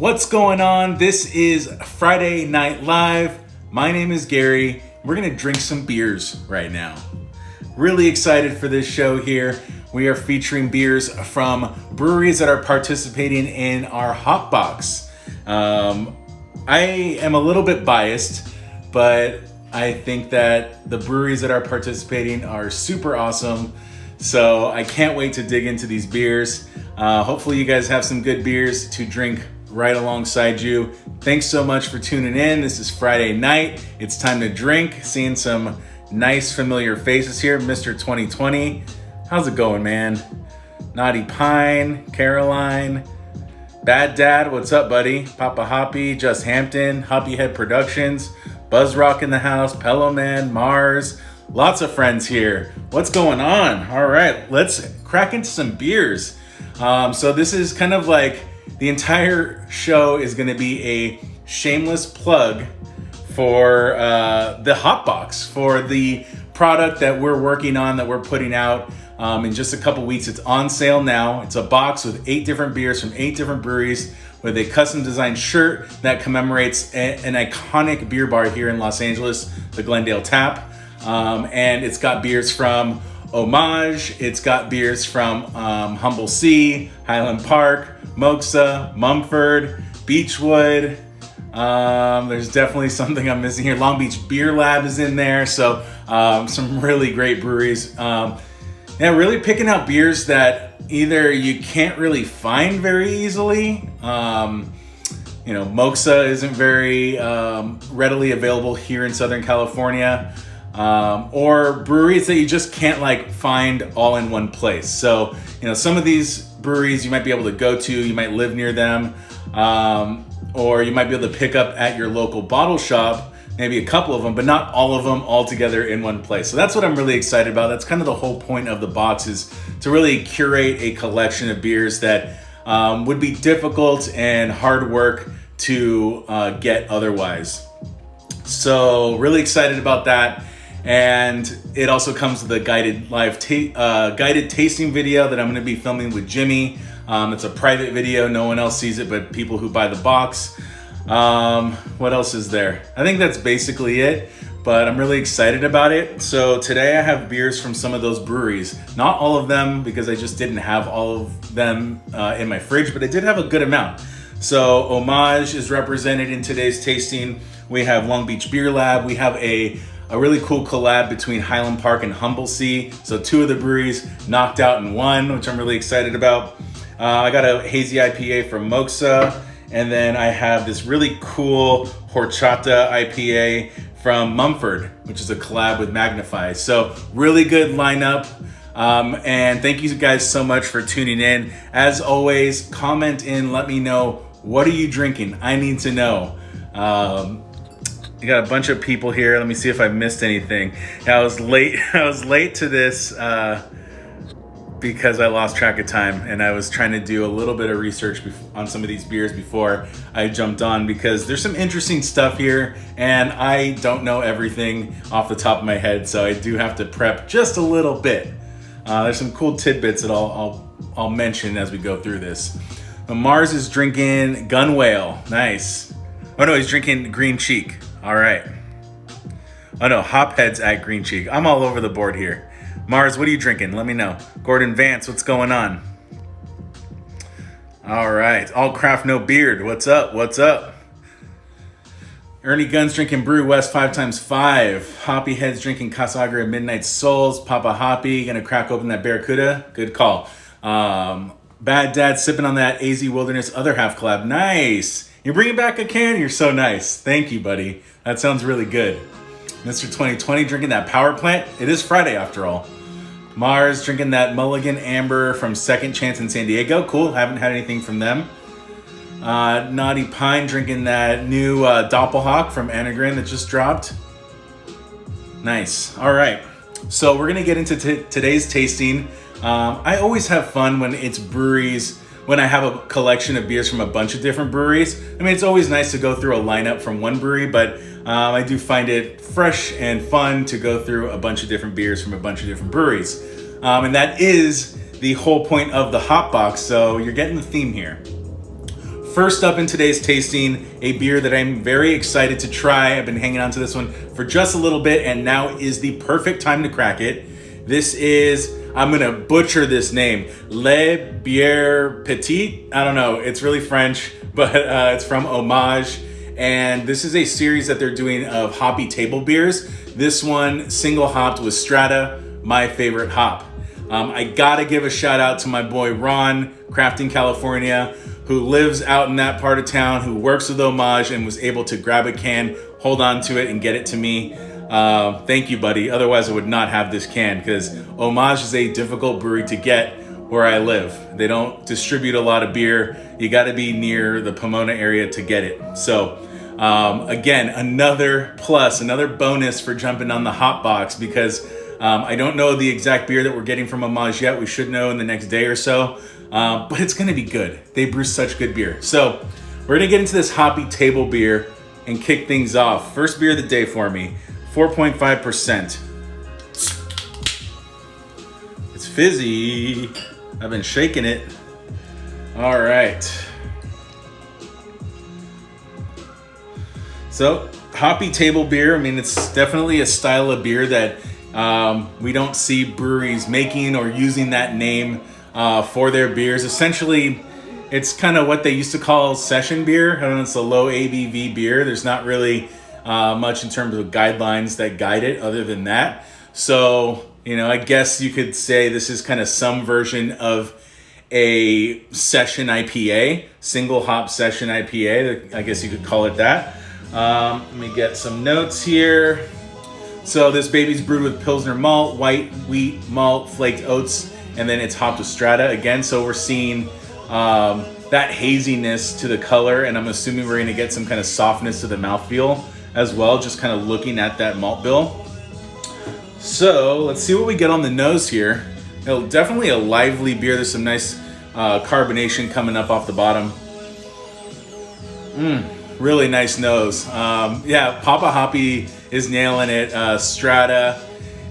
What's going on? This is Friday Night Live. My name is Gary. We're gonna drink some beers right now. Really excited for this show here. We are featuring beers from breweries that are participating in our Hop Box. I am a little bit biased, but I think that the breweries that are participating are super awesome. So I can't wait to dig into these beers. Hopefully you guys have some good beers to drink right alongside you. Thanks so much for tuning in. This is Friday night. It's time to drink. Seeing some nice familiar faces here. Mr. 2020. How's it going, man? Naughty Pine, Caroline, Bad Dad, what's up, buddy? Papa Hoppy, Just Hampton, Hoppy Head Productions, Buzz Rock in the house, Pello Man, Mars, lots of friends here. What's going on? All right, let's crack into some beers. So this is kind of like the entire show is going to be a shameless plug for the Hop Box, for the product that we're working on, that we're putting out in just a couple weeks. It's on sale now. It's a box with 8 different beers from 8 different breweries with a custom designed shirt that commemorates an iconic beer bar here in Los Angeles, the Glendale Tap. And it's got beers from Homage, it's got beers from Humble Sea, Highland Park, Moksa, Mumford, Beechwood. There's definitely something I'm missing here. Long Beach Beer Lab is in there. So some really great breweries. Really picking out beers that either you can't really find very easily. Moksa isn't very readily available here in Southern California. Or breweries that you just can't find all in one place. So, some of these breweries you might be able to go to, you might live near them, or you might be able to pick up at your local bottle shop, maybe a couple of them, but not all of them all together in one place. So that's what I'm really excited about. That's kind of the whole point of the box, is to really curate a collection of beers that would be difficult and hard work to get otherwise. So really excited about that. And it also comes with a guided tasting video that I'm going to be filming with Jimmy. It's a private video. No one else sees it but people who buy the box. What else is there? I think that's basically it, but I'm really excited about it. So today I have beers from some of those breweries. Not all of them, because I just didn't have all of them in my fridge, but I did have a good amount. So Homage is represented in today's tasting. We have Long Beach Beer Lab. We have a really cool collab between Highland Park and Humble Sea. So 2 of the breweries knocked out in one, which I'm really excited about. I got a Hazy IPA from Moksa. And then I have this really cool Horchata IPA from Mumford, which is a collab with Magnify. So really good lineup. And thank you guys so much for tuning in. As always, comment in, let me know, what are you drinking? I need to know. You got a bunch of people here. Let me see if I missed anything. I was late to this because I lost track of time, and I was trying to do a little bit of research on some of these beers before I jumped on, because there's some interesting stuff here and I don't know everything off the top of my head, so I do have to prep just a little bit. There's some cool tidbits that I'll mention as we go through this. Mars is drinking Gun Whale. Nice. Oh no, he's drinking Green Cheek. All right. Oh no, Hophead's at Green Cheek. I'm all over the board here. Mars, what are you drinking? Let me know. Gordon Vance, what's going on? All right. All Craft No Beard. What's up? What's up? Ernie Gunn's drinking Brew West 5x5. Hoppy Head's drinking Casagra Midnight Souls. Papa Hoppy gonna crack open that Barracuda. Good call. Bad Dad sipping on that AZ Wilderness Other Half collab. Nice. You're bringing back a can? You're so nice. Thank you, buddy. That sounds really good. Mr. 2020 drinking that Power Plant. It is Friday after all. Mars drinking that Mulligan Amber from Second Chance in San Diego. Cool. Haven't had anything from them. Naughty Pine drinking that new Doppelhock from Anagram that just dropped. Nice. All right. So we're going to get into today's tasting. I always have fun when it's breweries, when I have a collection of beers from a bunch of different breweries. I mean, it's always nice to go through a lineup from one brewery, but I do find it fresh and fun to go through a bunch of different beers from a bunch of different breweries. And that is the whole point of the Hop Box, so you're getting the theme here. First up in today's tasting, a beer that I'm very excited to try. I've been hanging on to this one for just a little bit, and now is the perfect time to crack it. This is, I'm gonna butcher this name, Le Bière Petit. I don't know, it's really French, but it's from Homage. And this is a series that they're doing of hoppy table beers. This one single hopped with Strata, my favorite hop. I gotta give a shout out to my boy Ron, Crafting California, who lives out in that part of town, who works with Homage and was able to grab a can, hold on to it, and get it to me. Thank you, buddy. Otherwise, I would not have this can, because Homage is a difficult brewery to get where I live. They don't distribute a lot of beer. You gotta be near the Pomona area to get it. So, again, another plus, another bonus for jumping on the hop box, because I don't know the exact beer that we're getting from Homage yet. We should know in the next day or so, but it's gonna be good. They brew such good beer. So we're gonna get into this hoppy table beer and kick things off. First beer of the day for me, 4.5%. It's fizzy. I've been shaking it. All right. So hoppy table beer, I mean, it's definitely a style of beer that we don't see breweries making or using that name for their beers. Essentially, it's kind of what they used to call session beer. I don't know, it's a low ABV beer. There's not really much in terms of guidelines that guide it other than that. So, you know, I guess you could say this is kind of some version of a session IPA, single hop session IPA. I guess you could call it that. Let me get some notes here. So this baby's brewed with Pilsner malt, white wheat malt, flaked oats, and then it's hopped with Strata again. So we're seeing that haziness to the color, and I'm assuming we're gonna get some kind of softness to the mouthfeel as well, just kind of looking at that malt bill. So let's see what we get on the nose here. Definitely a lively beer. There's some nice carbonation coming up off the bottom. Really nice nose. Yeah, Papa Hoppy is nailing it. Strata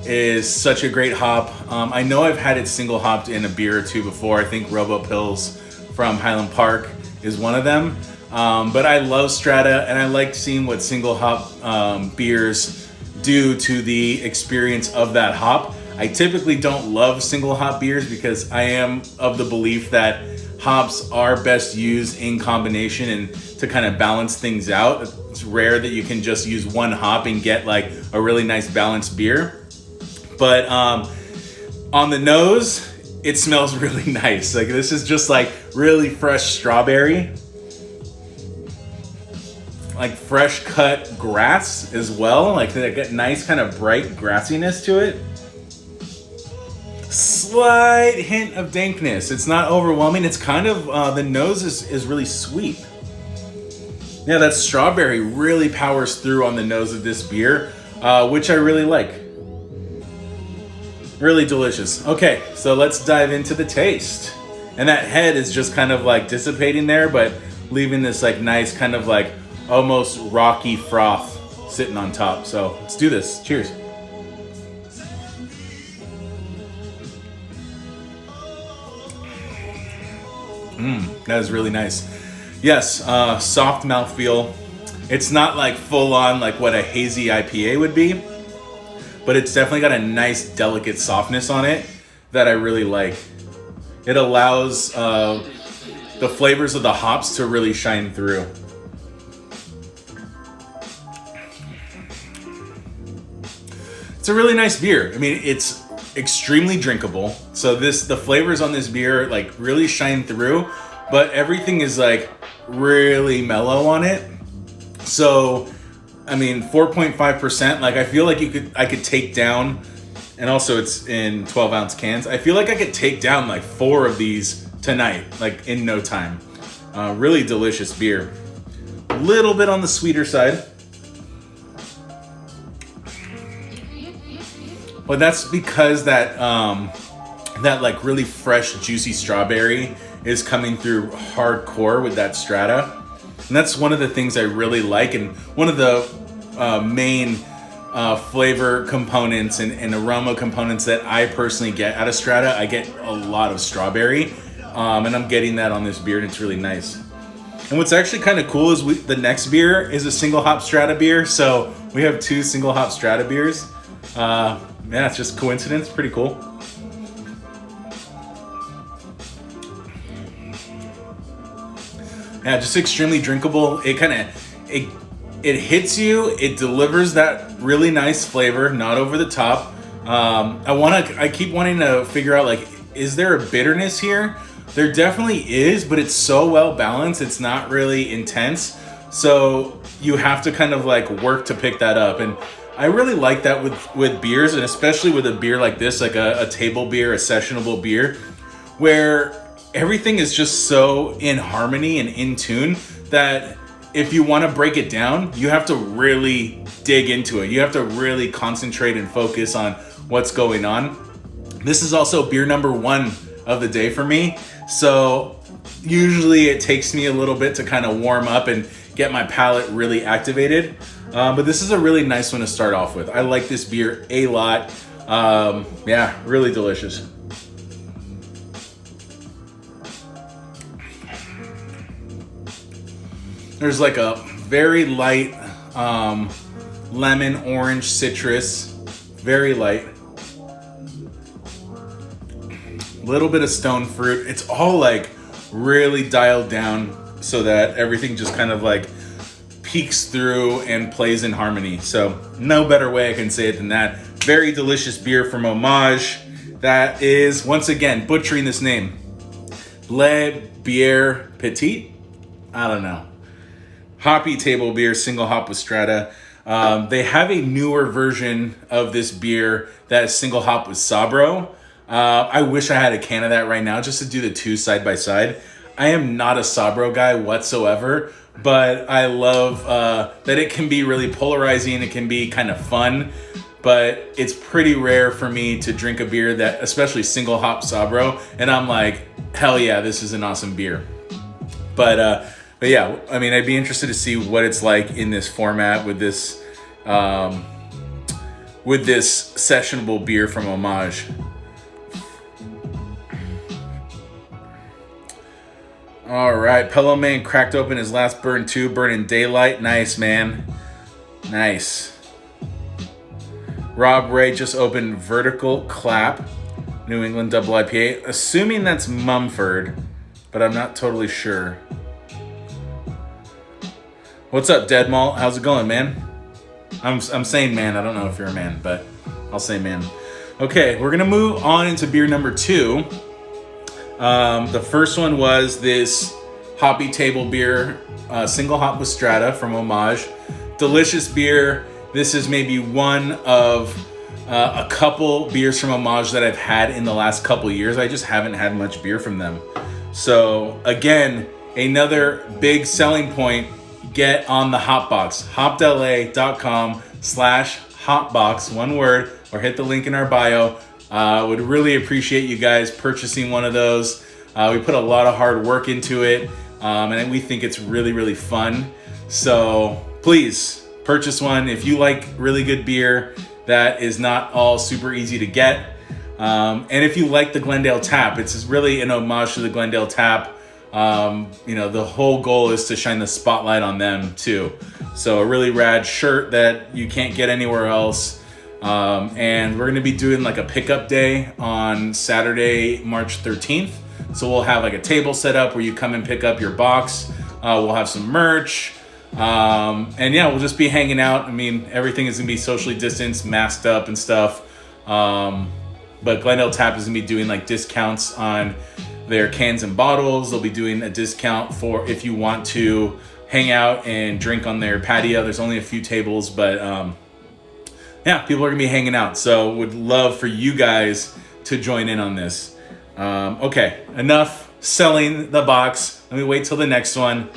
is such a great hop. I know I've had it single hopped in a beer or two before. I think Robo Pills from Highland Park is one of them. But I love Strata, and I like seeing what single hop beers do to the experience of that hop. I typically don't love single hop beers because I am of the belief that hops are best used in combination and to kind of balance things out. It's rare that you can just use one hop and get like a really nice balanced beer. But on the nose, it smells really nice. Like this is just like really fresh strawberry, like fresh cut grass as well. Like they get nice kind of bright grassiness to it. Slight hint of dankness. It's not overwhelming. It's kind of, the nose is really sweet. Yeah, that strawberry really powers through on the nose of this beer, which I really like. Really delicious. Okay, so let's dive into the taste. And that head is just kind of like dissipating there, but leaving this like nice kind of like almost rocky froth sitting on top. So let's do this. Cheers. That is really nice. Yes, soft mouthfeel. It's not like full on like what a hazy IPA would be, but it's definitely got a nice delicate softness on it that I really like. It allows the flavors of the hops to really shine through. It's a really nice beer. I mean, it's extremely drinkable. So the flavors on this beer like really shine through, but everything is like really mellow on it. So, I mean, 4.5%, like I feel like I could take down, and also it's in 12-ounce cans. I feel like I could take down like 4 of these tonight, like in no time. Really delicious beer. A little bit on the sweeter side. But that's because that like really fresh, juicy strawberry is coming through hardcore with that Strata. And that's one of the things I really like, and one of the main flavor components and aroma components that I personally get out of Strata. I get a lot of strawberry, and I'm getting that on this beer, and it's really nice. And what's actually kind of cool is the next beer is a single hop Strata beer. So we have 2 single hop Strata beers. Yeah, it's just coincidence. Pretty cool. Yeah, just extremely drinkable. It hits you. It delivers that really nice flavor, not over the top. I keep wanting to figure out, like, is there a bitterness here? There definitely is, but it's so well balanced. It's not really intense. So you have to kind of like work to pick that up. And I really like that with beers, and especially with a beer like this, like a table beer, a sessionable beer, where everything is just so in harmony and in tune that if you want to break it down, you have to really dig into it. You have to really concentrate and focus on what's going on. This is also beer number 1 of the day for me. So usually it takes me a little bit to kind of warm up and get my palate really activated. But this is a really nice one to start off with. I like this beer a lot. Yeah, really delicious. There's like a very light lemon, orange, citrus. Very light. Little bit of stone fruit. It's all like really dialed down so that everything just kind of like peeks through and plays in harmony. So no better way I can say it than that. Very delicious beer from Homage. That is, once again, butchering this name. Bière Petite? I don't know. Hoppy table beer, single hop with Strata. They have a newer version of this beer that is single hop with Sabro. I wish I had a can of that right now just to do the 2 side by side. I am not a Sabro guy whatsoever, but I love that it can be really polarizing. It can be kind of fun, but it's pretty rare for me to drink a beer that, especially single hop Sabro, and I'm like, hell yeah, this is an awesome beer. But yeah, I mean, I'd be interested to see what it's like in this format with this sessionable beer from Homage. All right, Pillow Man cracked open his last burn 2, Burning Daylight. Nice, man. Nice. Rob Ray just opened Vertical Clap, New England Double IPA. Assuming that's Mumford, but I'm not totally sure. What's up, Dead Malt? How's it going, man? I'm saying man. I don't know if you're a man, but I'll say man. Okay, we're gonna move on into beer number 2. The first one was this Hoppy table beer, single hop with Strata from Homage. Delicious beer. This is maybe one of a couple beers from Homage that I've had in the last couple years. I just haven't had much beer from them. So again, another big selling point, get on the Hopbox. hopdela.com/Hopbox, one word, or hit the link in our bio. Would really appreciate you guys purchasing one of those. We put a lot of hard work into it, and we think it's really, really fun. So please purchase one if you like really good beer that is not all super easy to get. And if you like the Glendale Tap, it's really an homage to the Glendale Tap. The whole goal is to shine the spotlight on them too. So a really rad shirt that you can't get anywhere else. And we're going to be doing like a pickup day on Saturday, March 13th. So we'll have like a table set up where you come and pick up your box. We'll have some merch. And yeah, we'll just be hanging out. I mean, everything is going to be socially distanced, masked up and stuff. But Glendale Tap is going to be doing like discounts on their cans and bottles. They'll be doing a discount for if you want to hang out and drink on their patio. There's only a few tables, but yeah, people are gonna be hanging out. So would love for you guys to join in on this. Okay, enough selling the box. Let me wait till the next one.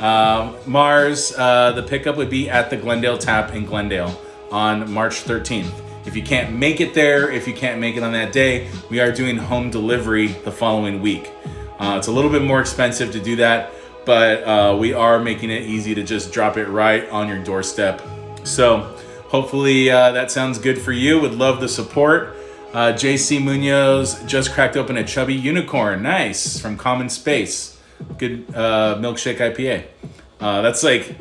Mars, the pickup would be at the Glendale Tap in Glendale on March 13th. If you can't make it there, if you can't make it on that day, we are doing home delivery the following week. It's a little bit more expensive to do that, but we are making it easy to just drop it right on your doorstep. So hopefully that sounds good for you. Would love the support. JC Munoz just cracked open a chubby unicorn. Nice, from Common Space. Good milkshake IPA. That's like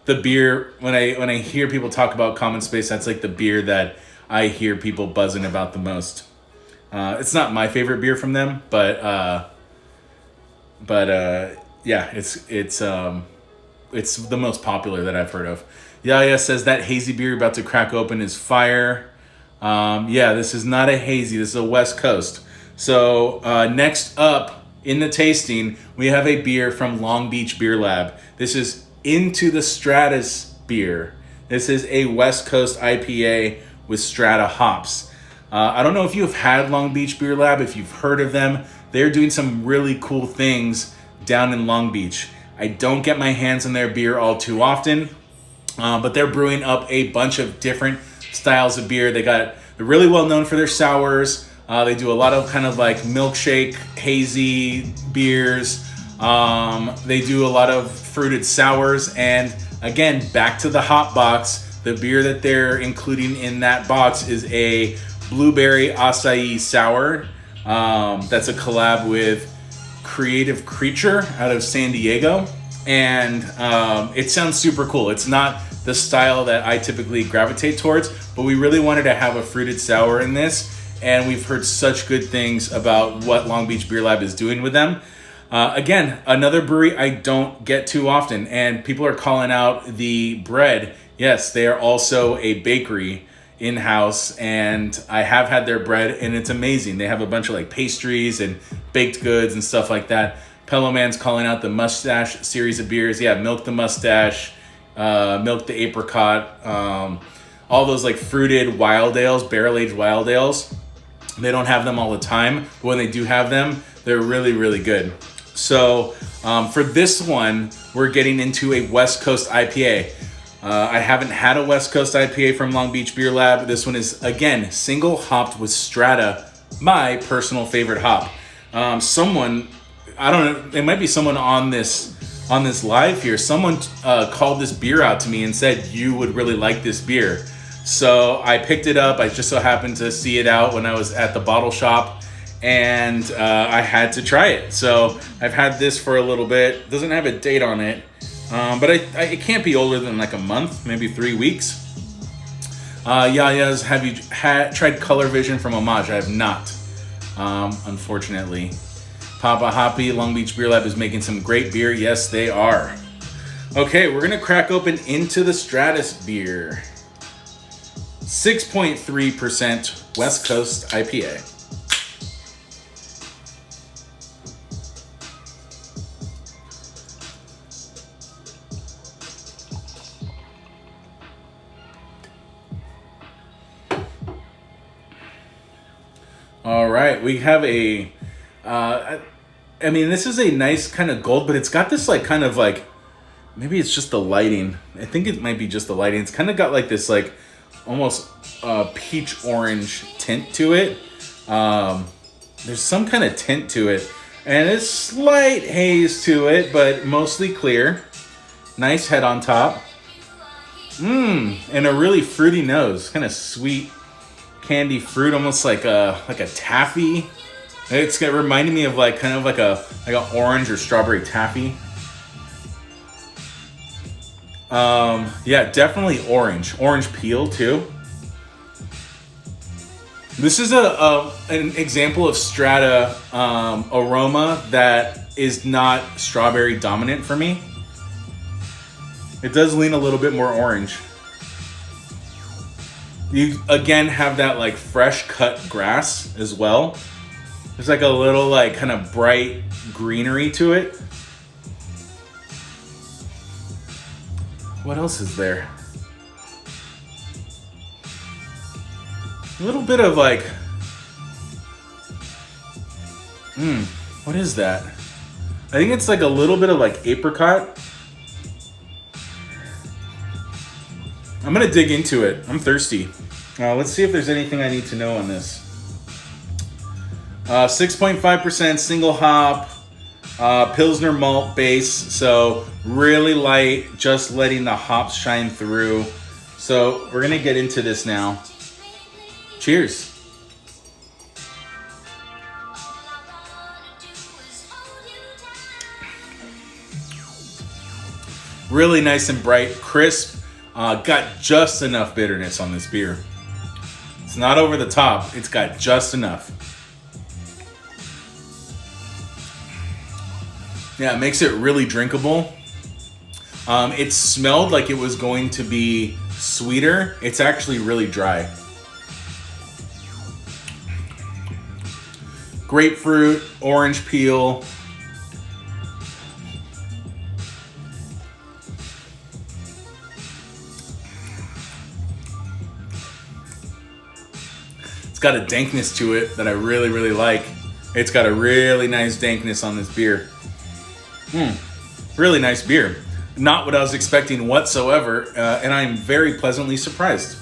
the beer when I hear people talk about Common Space. That's like the beer that I hear people buzzing about the most. It's not my favorite beer from them, but yeah, it's the most popular that I've heard of. Yaya says that hazy beer you're about to crack open is fire. Yeah, this is not a hazy. This is a West Coast. So next up in the tasting, we have a beer from Long Beach Beer Lab. This is Into the Stratas-beer. This is a West Coast IPA with Strata hops. I don't know if you've had Long Beach Beer Lab, if you've heard of them. They're doing some really cool things down in Long Beach. I don't get my hands on their beer all too often, but they're brewing up a bunch of different styles of beer. They're really well known for their sours. They do a lot of kind of like milkshake, hazy beers. They do a lot of fruited sours. And again, back to the hop box, the beer that they're including in that box is a blueberry acai sour. That's a collab with Creative Creature out of San Diego. And it sounds super cool. It's not the style that I typically gravitate towards, but we really wanted to have a fruited sour in this. And we've heard such good things about what Long Beach Beer Lab is doing with them. Again, another brewery I don't get too often, and people are calling out the bread. Yes, they are also a bakery in-house, and I have had their bread, and it's amazing. They have a bunch of like pastries and baked goods and stuff like that. Pello Man's calling out the Mustache series of beers. Yeah, Milk the Mustache, Milk the Apricot, all those like fruited wild ales, barrel-aged wild ales. They don't have them all the time, but when they do have them, they're really, really good. So for this one, we're getting into a West Coast IPA. I haven't had a West Coast IPA from Long Beach Beer Lab. This one is, again, single hopped with Strata, my personal favorite hop. Someone, I don't know, it might be someone on this live here. Someone called this beer out to me and said, you would really like this beer. So I picked it up. I just so happened to see it out when I was at the bottle shop, and I had to try it. So I've had this for a little bit. It doesn't have a date on it, but it can't be older than like a month, maybe 3 weeks. Yaya's, have you tried Color Vision from Homage? I have not, unfortunately. Papa Hoppy, Long Beach Beer Lab is making some great beer. Yes, they are. Okay, we're gonna crack open Into the Stratas-beer. 6.3% West Coast IPA. All right, we have a, I mean, this is a nice kind of gold, but it's got this like kind of like, maybe it's just the lighting. I think it might be just the lighting. It's kind of got like this like almost peach orange tint to it. There's some kind of tint to it, and a slight haze to it, but mostly clear. Nice head on top. And a really fruity nose, kind of sweet candy fruit, almost like a taffy. It's reminding me of like kind of like a orange or strawberry taffy. Yeah, definitely orange peel too. This is an example of Strata aroma that is not strawberry dominant for me. It does lean a little bit more orange. You again have that like fresh cut grass as well. There's like a little like kind of bright greenery to it. What else is there? A little bit of like, what is that? I think it's like a little bit of like apricot. I'm gonna dig into it. I'm thirsty. Let's see if there's anything I need to know on this. 6.5% single hop, Pilsner malt base, so really light, just letting the hops shine through. So we're gonna get into this now. Cheers. Really nice and bright, crisp. Got just enough bitterness on this beer. It's not over the top. It's got just enough. Yeah, it makes it really drinkable. It smelled like it was going to be sweeter. It's actually really dry. Grapefruit, orange peel. It's got a dankness to it that I really, really like. It's got a really nice dankness on this beer. Really nice beer. Not what I was expecting whatsoever, and I'm very pleasantly surprised.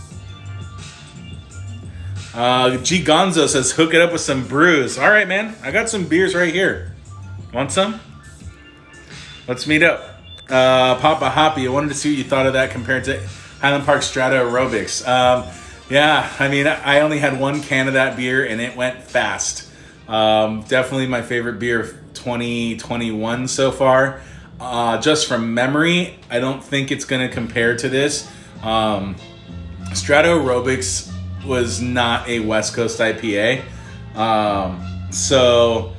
G Gonzo says, hook it up with some brews. All right, man. I got some beers right here. Want some? Let's meet up. Papa Hoppy, I wanted to see what you thought of that compared to Highland Park Strata Aerobics. Yeah, I mean, I only had one can of that beer, and it went fast. Definitely my favorite beer of 2021 so far. Just from memory, I don't think it's going to compare to this. Strata Aerobics was not a West Coast IPA. So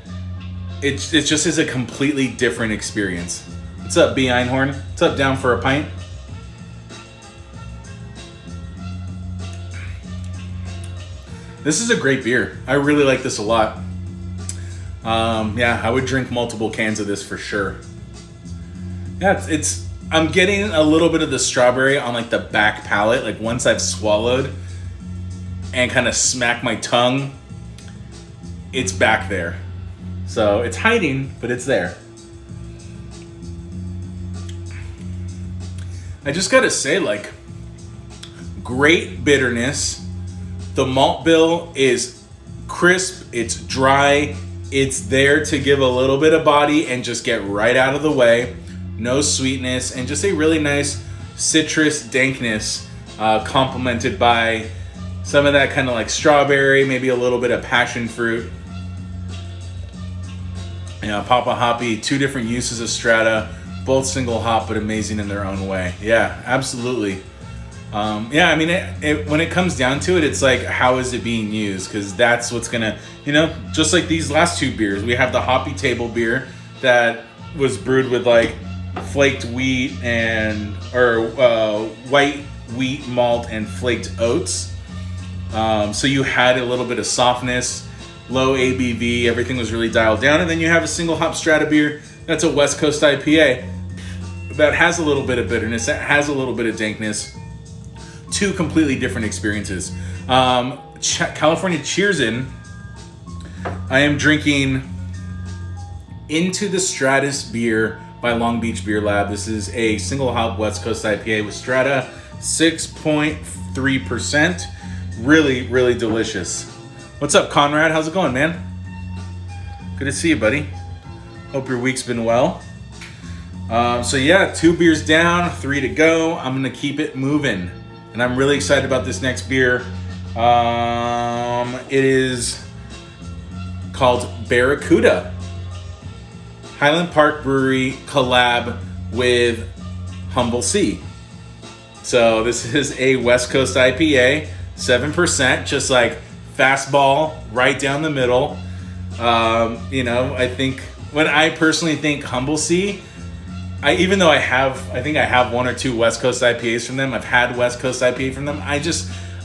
it just is a completely different experience. What's up, B. Einhorn? What's up, Down for a Pint? This is a great beer. I really like this a lot. Yeah, I would drink multiple cans of this for sure. Yeah, I'm getting a little bit of the strawberry on like the back palate. Like once I've swallowed and kind of smack my tongue, it's back there. So it's hiding, but it's there. I just gotta say, like, great bitterness. The malt bill is crisp, it's dry, it's there to give a little bit of body and just get right out of the way. No sweetness, and just a really nice citrus dankness, complemented by some of that kind of like strawberry, maybe a little bit of passion fruit. You know, Papa Hoppy, 2 different uses of Strata, both single hop, but amazing in their own way. Yeah, absolutely. Yeah, I mean, when it comes down to it, it's like, how is it being used? Because that's what's gonna, you know, just like these last 2 beers, we have the Hoppy table beer that was brewed with like flaked wheat or white wheat malt and flaked oats. So you had a little bit of softness, low ABV, everything was really dialed down. And then you have a single hop Strata beer that's a West Coast IPA that has a little bit of bitterness, that has a little bit of dankness. 2 completely different experiences. California Cheersin', I am drinking Into the Stratas-beer by Long Beach Beer Lab. This is a single hop West Coast IPA with Strata, 6.3%. Really, really delicious. What's up, Conrad? How's it going, man? Good to see you, buddy. Hope your week's been well. So yeah, 2 beers down, 3 to go. I'm gonna keep it moving. And I'm really excited about this next beer. It is called Barracuda. Highland Park Brewery collab with Humble Sea. So this is a West Coast IPA, 7%, just like fastball right down the middle. You know, I think when I personally think Humble Sea, even though I think I have 1 or 2 West Coast IPAs from them. I've had West Coast IPA from them.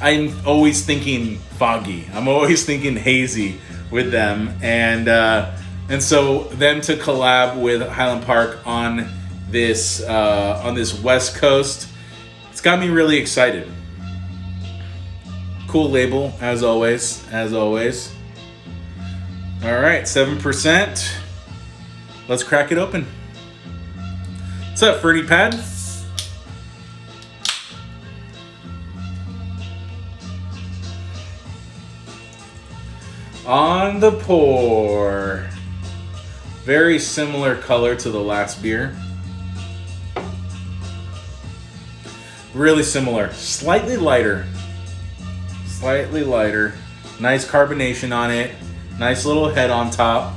I'm always thinking foggy. I'm always thinking hazy with them. And so them to collab with Highland Park on this West Coast, it's got me really excited. Cool label, as always. All right, 7%. Let's crack it open. What's up, Ferdy Pad? On the pour. Very similar color to the last beer. Really similar. Slightly lighter. Nice carbonation on it. Nice little head on top.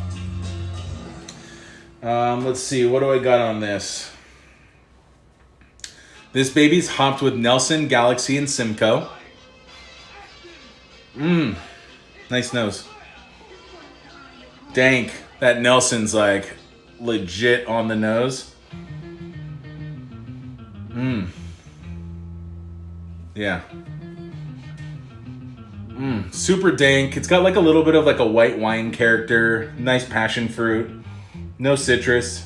Let's see, what do I got on this? This baby's hopped with Nelson, Galaxy, and Simcoe. Nice nose. Dank. That Nelson's like legit on the nose. Yeah. Super dank. It's got like a little bit of like a white wine character. Nice passion fruit. No citrus.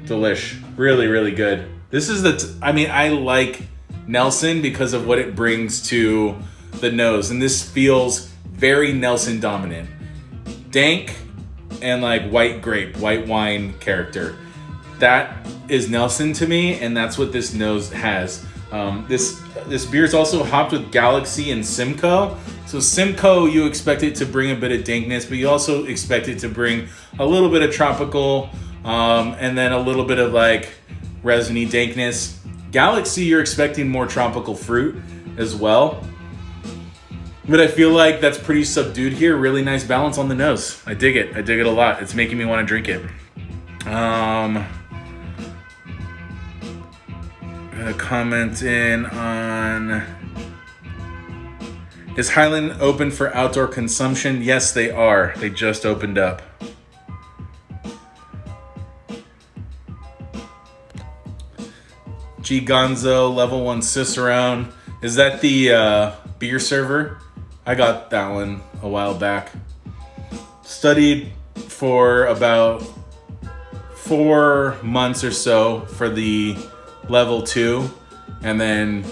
Delish. Really, really good. This is I like Nelson because of what it brings to the nose. And this feels very Nelson dominant. Dank and like white grape, white wine character. That is Nelson to me, and that's what this nose has. This beer is also hopped with Galaxy and Simcoe. So Simcoe, you expect it to bring a bit of dankness, but you also expect it to bring a little bit of tropical, and then a little bit of like resiny dankness. Galaxy, you're expecting more tropical fruit as well. But I feel like that's pretty subdued here. Really nice balance on the nose. I dig it. I dig it a lot. It's making me want to drink it. Gonna comment in on, is Highland open for outdoor consumption? Yes, they are. They just opened up. G Gonzo, level 1 Cicerone. Is that the beer server? I got that one a while back. Studied for about 4 months or so for the level 2, and then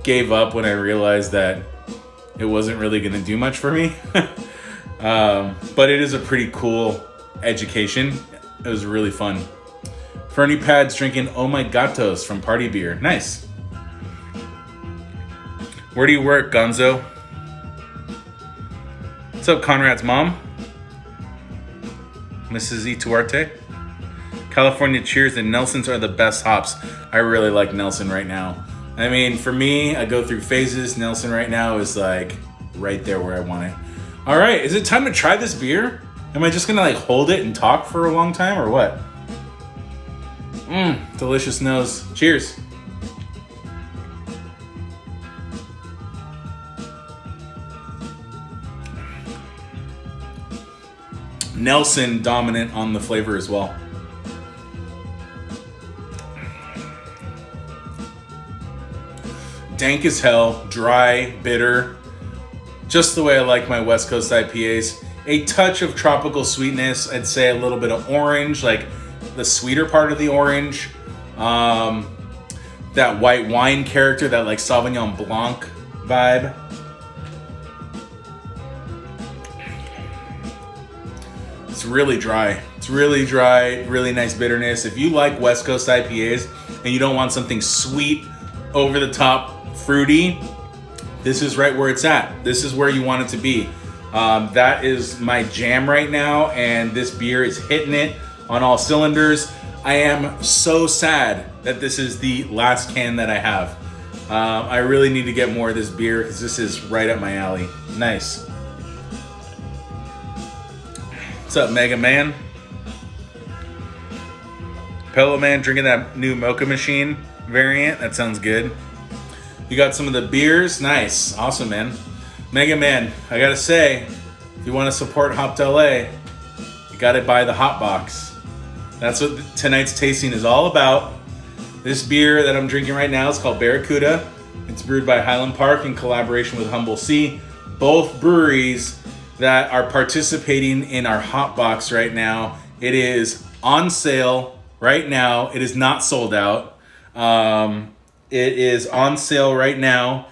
gave up when I realized that it wasn't really going to do much for me. But it is a pretty cool education. It was really fun. Fernie Pad's drinking Oh My Gatos from Party Beer. Nice. Where do you work, Gonzo? What's up, Conrad's mom? Mrs. E. Tuarte? California Cheers and Nelson's are the best hops. I really like Nelson right now. I mean, for me, I go through phases. Nelson right now is like right there where I want it. All right, is it time to try this beer? Am I just gonna like hold it and talk for a long time or what? Delicious nose. Cheers. Nelson dominant on the flavor as well. Dank as hell, dry, bitter. Just the way I like my West Coast IPAs. A touch of tropical sweetness. I'd say a little bit of orange, like the sweeter part of the orange. That white wine character, that like Sauvignon Blanc vibe. It's really dry. It's really dry, really nice bitterness. If you like West Coast IPAs and you don't want something sweet, over the top, fruity, this is right where it's at. This is where you want it to be. That is my jam right now, and this beer is hitting it on all cylinders. I am so sad that this is the last can that I have. I really need to get more of this beer because this is right up my alley. Nice. What's up, Mega Man? Pillow Man drinking that new Mocha Machine variant. That sounds good. You got some of the beers. Nice. Awesome, man. Mega Man, I gotta say, if you want to support Hopped LA, you gotta buy the Hop Box. That's what tonight's tasting is all about. This beer that I'm drinking right now is called Barracuda. It's brewed by Highland Park in collaboration with Humble Sea. Both breweries that are participating in our Hop Box right now. It is on sale right now. It is not sold out. It is on sale right now,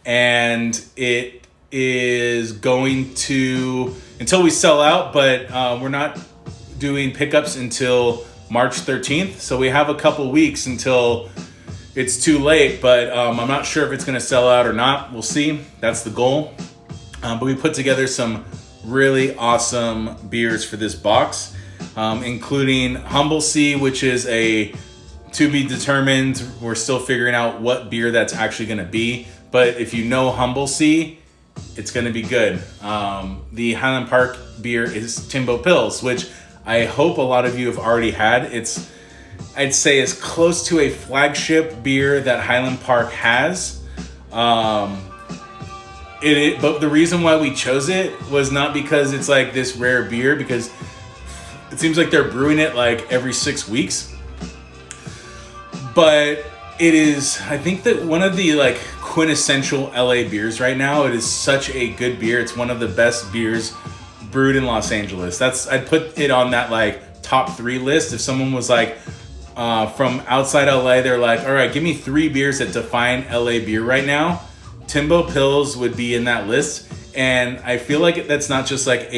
and it is going to, until we sell out, but we're not doing pickups until March 13th. So we have a couple weeks until it's too late, but I'm not sure if it's going to sell out or not. We'll see. That's the goal. But we put together some really awesome beers for this box, including Humble Sea, which is a to be determined. We're still figuring out what beer that's actually going to be. But if you know Humble Sea, it's going to be good. The Highland Park beer is Timbo Pils, which I hope a lot of you have already had. I'd say as close to a flagship beer that Highland Park has. But the reason why we chose it was not because it's like this rare beer, because it seems like they're brewing it like every 6 weeks. But it is, I think that one of the like quintessential LA beers right now. It is such a good beer. It's one of the best beers brewed in Los Angeles. I'd put it on that like top 3 list. If someone was like from outside LA, they're like, all right, give me 3 beers that define LA beer right now. Timbo Pils would be in that list. And I feel like that's not just like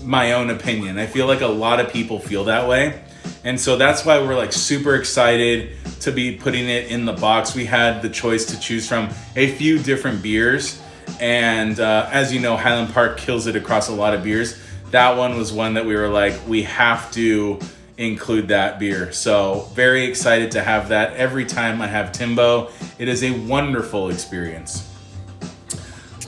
my own opinion. I feel like a lot of people feel that way. And so that's why we're like super excited to be putting it in the box. We had the choice to choose from a few different beers. And as you know, Highland Park kills it across a lot of beers. That one was one that we were like, we have to include that beer. So very excited to have that every time I have Timbo. It is a wonderful experience.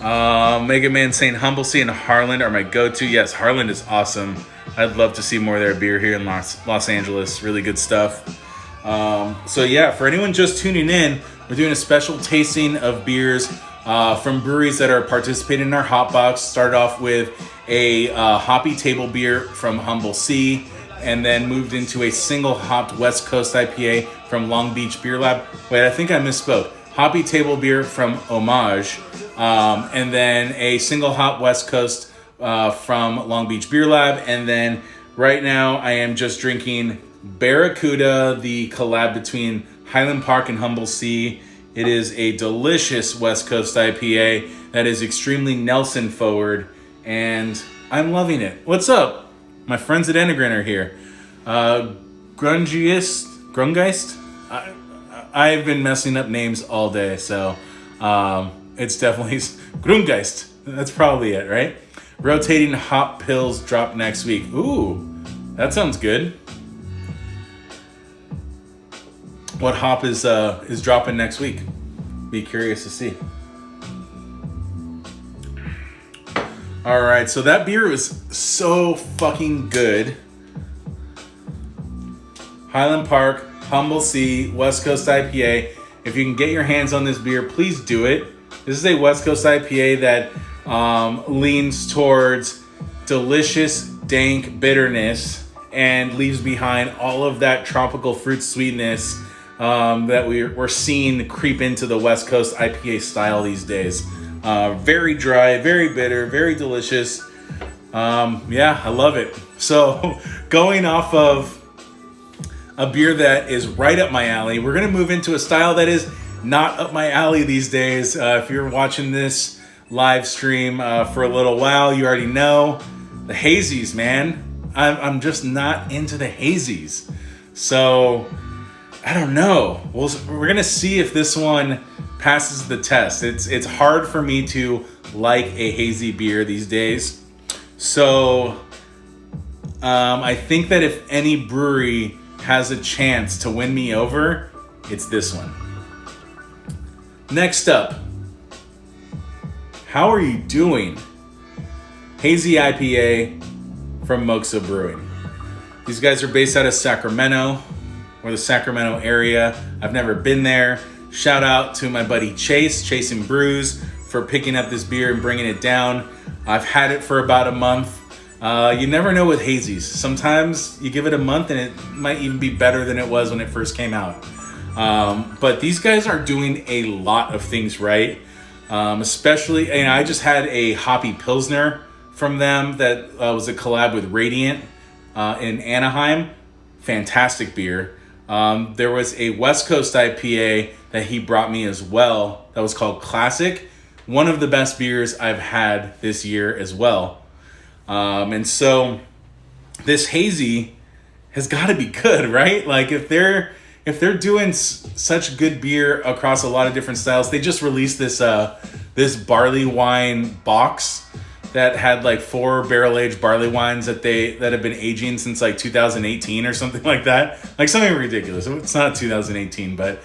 Mega Man saying Humble Sea and Harland are my go-to. Yes, Harland is awesome. I'd love to see more of their beer here in Los Angeles. Really good stuff. So yeah, for anyone just tuning in, we're doing a special tasting of beers from breweries that are participating in our hot box. Started off with a hoppy table beer from Humble Sea, and then moved into a single hopped West Coast IPA from Long Beach Beer Lab. Wait, I think I misspoke. Hoppy table beer from Homage, and then a single hop West Coast from Long Beach Beer Lab. And then right now I am just drinking Barracuda, the collab between Highland Park and Humble Sea. It is a delicious West Coast IPA that is extremely Nelson forward, and I'm loving it. What's up? My friends at Enegrin are here. Grungeist? I've been messing up names all day, so it's definitely Grungeist. That's probably it, right? Rotating hop pills drop next week. Ooh, that sounds good. What hop is dropping next week? Be curious to see. All right, so that beer was so fucking good. Highland Park, Humble Sea, West Coast IPA. If you can get your hands on this beer, please do it. This is a West Coast IPA that leans towards delicious, dank bitterness and leaves behind all of that tropical fruit sweetness that we're seeing creep into the West Coast IPA style these days. Very dry, very bitter, very delicious. Yeah, I love it. So going off of a beer that is right up my alley, we're going to move into a style that is not up my alley these days. If you're watching this live stream for a little while, you already know the Hazies, man. I'm just not into the Hazies. So I don't know. We're going to see if this one passes the test. It's hard for me to like a hazy beer these days. So I think that if any brewery has a chance to win me over, it's this one. Next up, how are you doing? Hazy IPA from Moksa Brewing. These guys are based out of Sacramento, or the Sacramento area. I've never been there. Shout out to my buddy Chase and Brews, for picking up this beer and bringing it down. I've had it for about a month. You never know with hazies. Sometimes you give it a month and it might even be better than it was when it first came out. But these guys are doing a lot of things right. Especially, and I just had a Hoppy Pilsner from them that was a collab with Radiant in Anaheim. Fantastic beer. There was a West Coast IPA that he brought me as well that was called Classic. One of the best beers I've had this year as well. And so this hazy has got to be good, right? Like if they're doing such good beer across a lot of different styles, they just released this barley wine box that had like 4 barrel-aged barley wines that have been aging since like 2018 or something like that. Like something ridiculous. It's not 2018, but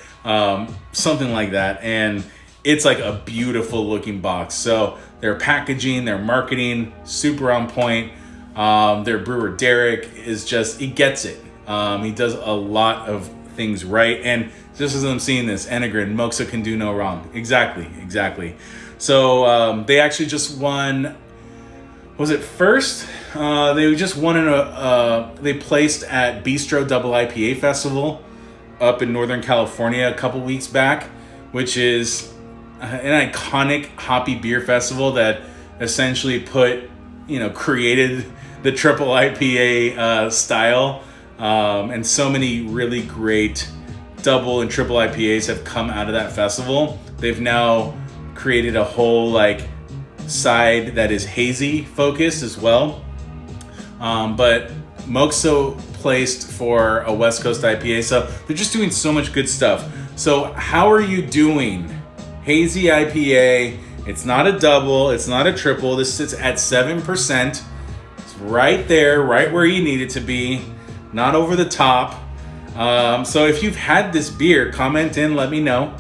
something like that. And it's like a beautiful looking box. So their packaging, their marketing, super on point. Their brewer Derek is just, he gets it. He does a lot of things right. And just as I'm seeing this, Enegrin, Moksa can do no wrong. Exactly. So they actually just won. Was it first? They just won they placed at Bistro Double IPA Festival up in Northern California a couple weeks back, which is an iconic hoppy beer festival that essentially created the triple IPA style. And so many really great double and triple IPAs have come out of that festival. They've now created a whole side that is hazy focused as well. But Moksa placed for a West Coast IPA, so they're just doing so much good stuff. So how are you doing? Hazy IPA, it's not a double, it's not a triple. This sits at 7%. It's right there, right where you need it to be, not over the top. So if you've had this beer, comment in, let me know.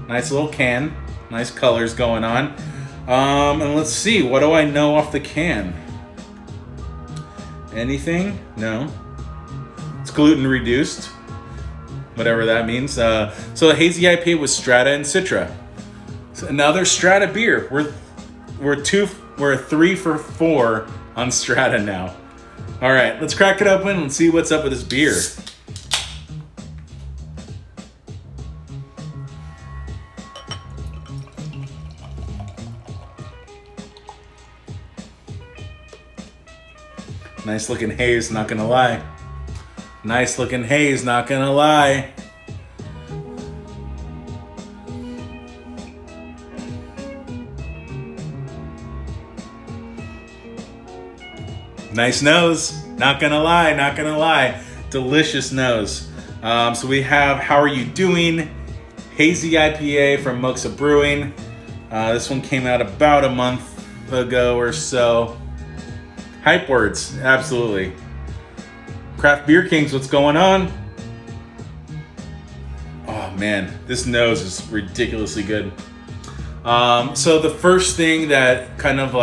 Nice little can, nice colors going on. And let's see, what do I know off the can? Anything? No. It's gluten reduced, whatever that means. So the Hazy IPA was Strata and Citra. So another Strata beer. We're 3 for 4 on Strata now. All right, let's crack it open and see what's up with this beer. Nice looking haze, not gonna lie. Nice looking haze, not gonna lie. Nice nose, not gonna lie. Delicious nose. So we have How Are You Doing? Hazy IPA from Moksa Brewing. This one came out about a month ago or so. Hype words, absolutely. Craft Beer Kings, what's going on? Oh man, this nose is ridiculously good. So the first thing that kind of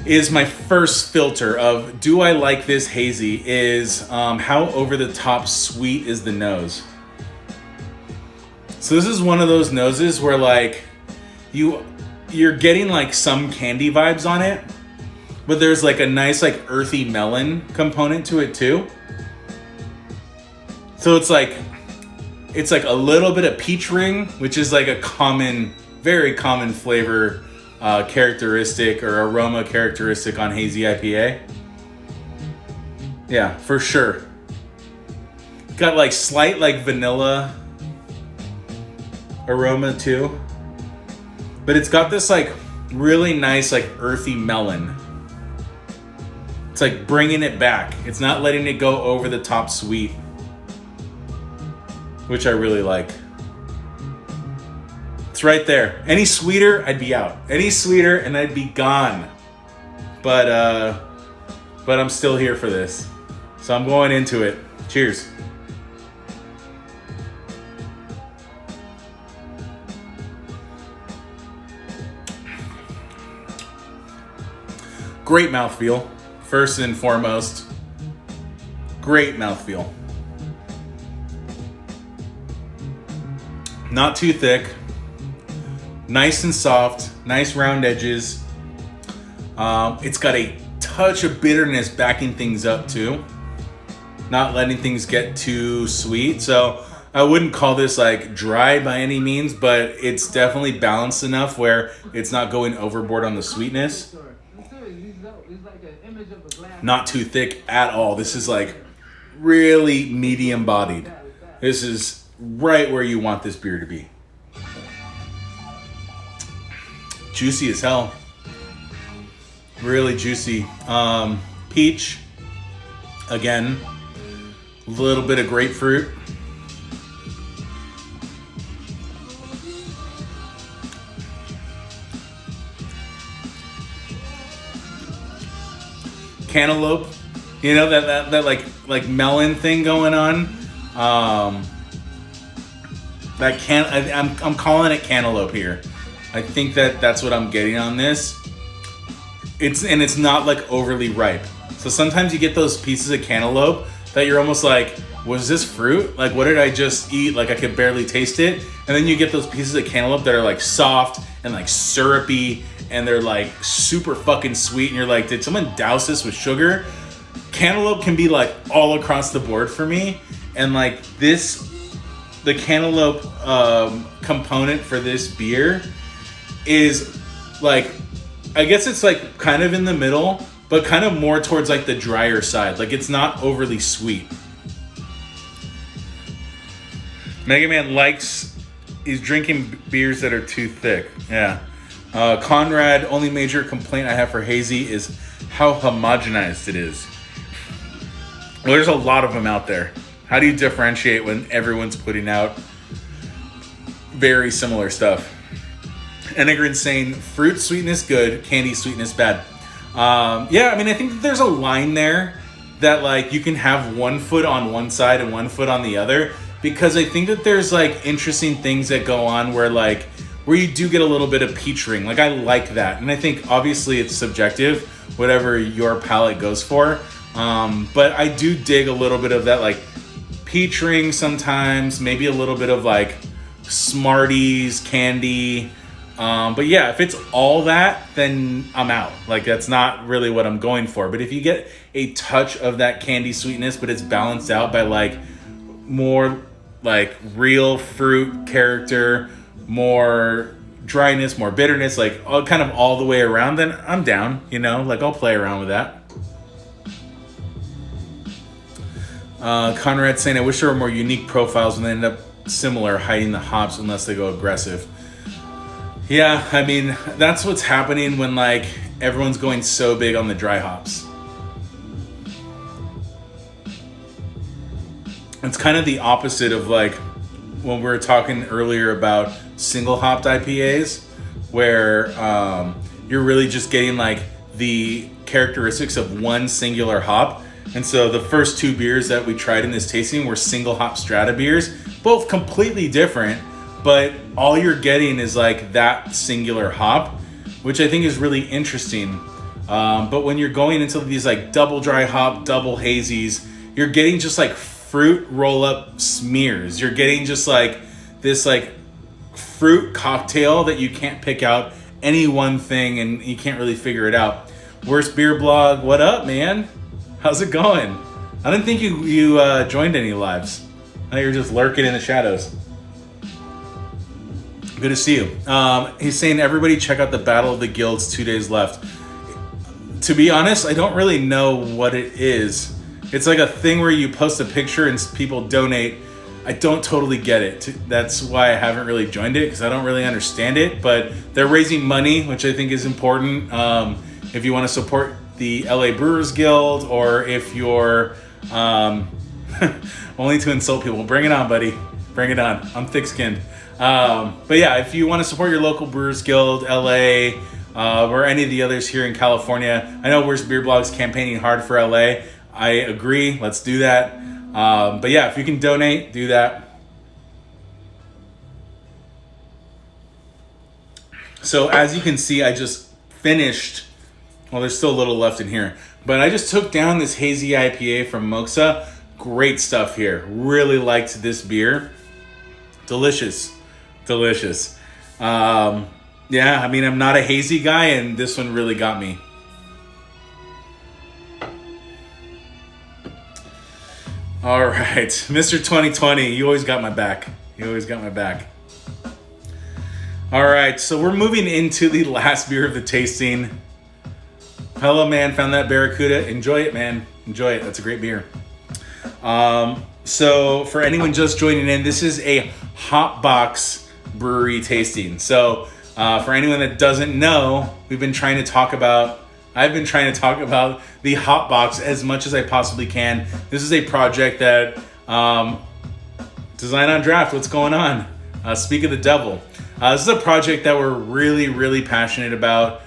is my first filter of do I like this hazy is how over the top sweet is the nose. So this is one of those noses where you're getting some candy vibes on it, but there's a nice earthy melon component to it too. So it's a little bit of peach ring, which is a very common flavor characteristic or aroma characteristic on Hazy IPA. Yeah, for sure. Got slight vanilla aroma too. But it's got this really nice earthy melon. It's bringing it back. It's not letting it go over the top sweet, which I really like. It's right there. Any sweeter, I'd be out. Any sweeter and I'd be gone. But I'm still here for this. So I'm going into it. Cheers. Great mouthfeel. First and foremost, great mouthfeel. Not too thick. Nice and soft. Nice round edges. It's got a touch of bitterness backing things up too. Not letting things get too sweet. So I wouldn't call this dry by any means, but it's definitely balanced enough where it's not going overboard on the sweetness. Not too thick at all. This is really medium bodied. This is right where you want this beer to be. Juicy as hell. Really juicy. Peach. Again, a little bit of grapefruit. Cantaloupe, that melon thing going on. I'm calling it cantaloupe here. I think that's what I'm getting on this. It's not overly ripe. So sometimes you get those pieces of cantaloupe that you're almost like, was this fruit? Like, what did I just eat? Like, I could barely taste it. And then you get those pieces of cantaloupe that are like soft and like syrupy, and they're like super fucking sweet. And you're like, did someone douse this with sugar? Cantaloupe can be like all across the board for me. And like the cantaloupe component for this beer is like, I guess it's like kind of in the middle, but kind of more towards like the drier side. Like, it's not overly sweet. Mega Man he's drinking beers that are too thick. Yeah. Conrad, only major complaint I have for Hazy is how homogenized it is. Well, there's a lot of them out there. How do you differentiate when everyone's putting out very similar stuff? Enegrin's saying fruit sweetness good, candy sweetness bad. Yeah, I mean, I think that there's a line there that like you can have one foot on one side and one foot on the other, because I think that there's like interesting things that go on where you do get a little bit of peach ring. Like, I like that. And I think obviously it's subjective, whatever your palate goes for. But I do dig a little bit of that like peach ring sometimes, maybe a little bit of like Smarties, candy. But yeah, if it's all that, then I'm out. Like, that's not really what I'm going for. But if you get a touch of that candy sweetness, but it's balanced out by like more like real fruit character, more dryness, more bitterness, like kind of all the way around, then I'm down, like I'll play around with that. Conrad saying, I wish there were more unique profiles when they end up similar, hiding the hops unless they go aggressive. Yeah, I mean, that's what's happening when like everyone's going so big on the dry hops. It's kind of the opposite of like when we were talking earlier about single hopped IPAs, where you're really just getting like the characteristics of one singular hop. And so the first two beers that we tried in this tasting were single hop Strata beers, both completely different, but all you're getting is like that singular hop, which I think is really interesting. But when you're going into these like double dry hop, double hazies, you're getting just like fruit roll up smears. You're getting just like this like fruit cocktail that you can't pick out any one thing and you can't really figure it out. Worst Beer Blog, what up, man? How's it going? I didn't think you joined any lives. I think you're just lurking in the shadows. Good to see you. He's saying, everybody check out the Battle of the Guilds, 2 days left. To be honest, I don't really know what it is. It's like a thing where you post a picture and people donate. I don't totally get it. That's why I haven't really joined it, because I don't really understand it. But they're raising money, which I think is important. If you want to support the LA Brewers Guild, or if you're only to insult people, bring it on, buddy. Bring it on. I'm thick-skinned. But yeah, if you want to support your local Brewers Guild, LA, or any of the others here in California, I know Worst Beer Blog's campaigning hard for LA. I agree. Let's do that. But yeah, if you can donate, do that. So as you can see, I just finished. Well, there's still a little left in here, but I just took down this Hazy IPA from Moksa. Great stuff here. Really liked this beer. Delicious. Yeah, I mean, I'm not a hazy guy, and this one really got me. All right, Mr. 2020, you always got my back. All right, so we're moving into the last beer of the tasting. Hello, man, found that Barracuda. Enjoy it, man. Enjoy it. That's a great beer. So for anyone just joining in, this is a hop box brewery tasting. So for anyone that doesn't know, I've been trying to talk about the hop box as much as I possibly can. This is a project that Design on Draft. What's going on? Speak of the devil. This is a project that we're really, really passionate about.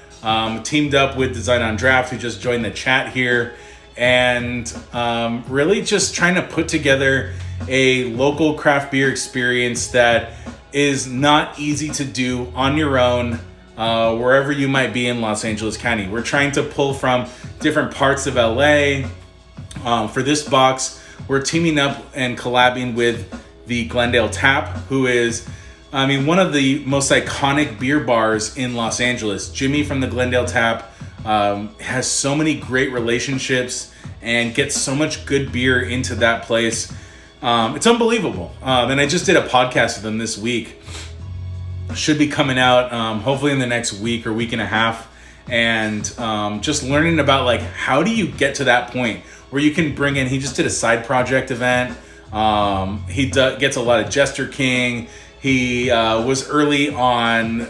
Teamed up with Design on Draft, who just joined the chat here, and really just trying to put together a local craft beer experience that is not easy to do on your own, wherever you might be in Los Angeles County. We're trying to pull from different parts of LA. For this box, we're teaming up and collabing with the Glendale Tap, who is, I mean, one of the most iconic beer bars in Los Angeles. Jimmy from the Glendale Tap has so many great relationships and gets so much good beer into that place. It's unbelievable. And I just did a podcast with them this week. Should be coming out hopefully in the next week or week and a half. And just learning about like, how do you get to that point where you can bring in, he just did a side project event. Gets a lot of Jester King. He was early on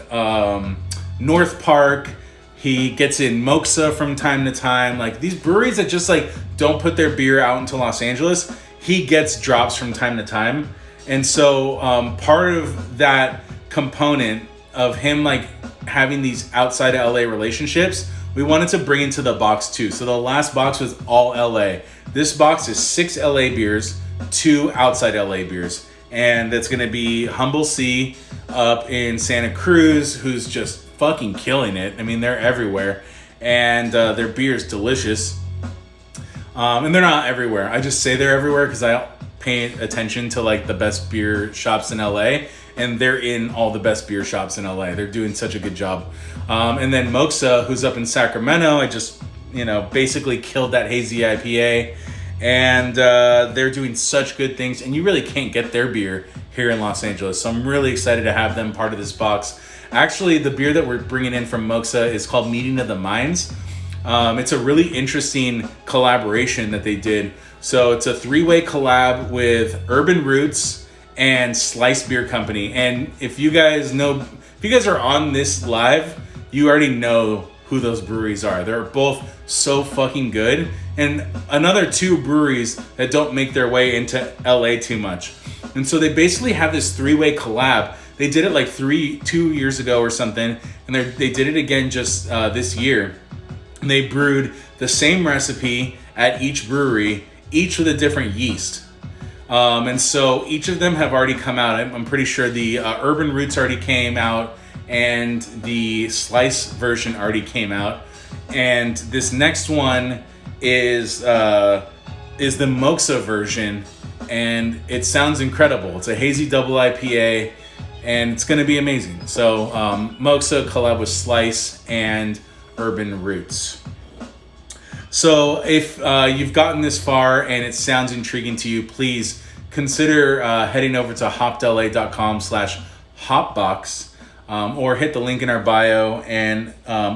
North Park. He gets in Moksa from time to time. Like these breweries that just like don't put their beer out into Los Angeles, he gets drops from time to time. And so part of that component of him like having these outside LA relationships, we wanted to bring into the box too. So the last box was all LA. This box is 6 LA beers, 2 outside LA beers. And that's gonna be Humble Sea up in Santa Cruz, who's just fucking killing it. I mean, they're everywhere. And their beer is delicious. And they're not everywhere. I just say they're everywhere because I don't pay attention to like the best beer shops in LA. And they're in all the best beer shops in LA. They're doing such a good job. And then Moksa, who's up in Sacramento, I just, basically killed that Hazy IPA. And they're doing such good things. And you really can't get their beer here in Los Angeles. So I'm really excited to have them part of this box. Actually, the beer that we're bringing in from Moksa is called Meeting of the Minds. It's a really interesting collaboration that they did. So it's a 3-way collab with Urban Roots and Slice Beer Company. And if you guys are on this live, you already know who those breweries are. They're both so fucking good. And another 2 breweries that don't make their way into LA too much. And so they basically have this 3-way collab. They did it like 2 years ago or something. And they did it again just this year. And they brewed the same recipe at each brewery, each with a different yeast. And so each of them have already come out. I'm pretty sure the Urban Roots already came out and the Slice version already came out. And this next one is the Moksa version, and it sounds incredible. It's a hazy double IPA, and it's going to be amazing. So Moksa collab with Slice and Urban Roots. So if you've gotten this far and it sounds intriguing to you, please consider heading over to hopdela.com/hopbox or hit the link in our bio and